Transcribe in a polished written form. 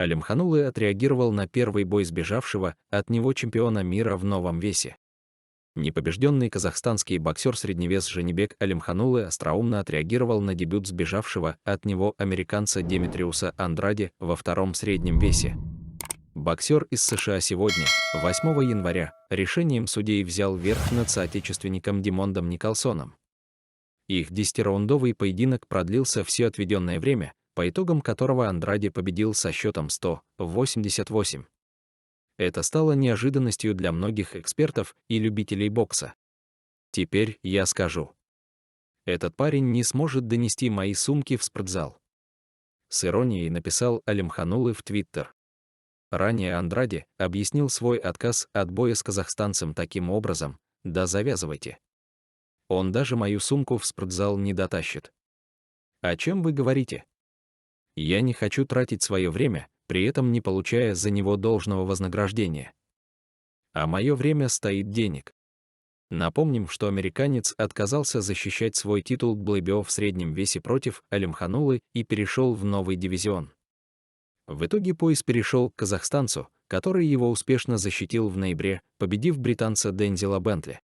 Алимханулы отреагировал на первый бой сбежавшего от него чемпиона мира в новом весе. Непобежденный казахстанский боксер средневес Женебек Алимханулы остроумно отреагировал на дебют сбежавшего от него американца Деметриуса Андраде во втором среднем весе. Боксер из США сегодня, 8 января, решением судей взял верх над соотечественником Димондом Николсоном. Их 10-раундовый поединок продлился все отведенное время, по итогам которого Андраде победил со счетом 100-88. Это стало неожиданностью для многих экспертов и любителей бокса. Теперь я скажу. Этот парень не сможет донести мои сумки в спортзал. С иронией написал Алимханулы в Твиттер. Ранее Андраде объяснил свой отказ от боя с казахстанцем таким образом: да завязывайте. Он даже мою сумку в спортзал не дотащит. О чем вы говорите? Я не хочу тратить свое время, при этом не получая за него должного вознаграждения. А мое время стоит денег. Напомним, что американец отказался защищать свой титул WBO в среднем весе против Алимханулы и перешел в новый дивизион. В итоге пояс перешел к казахстанцу, который его успешно защитил в ноябре, победив британца Дензела Бентли.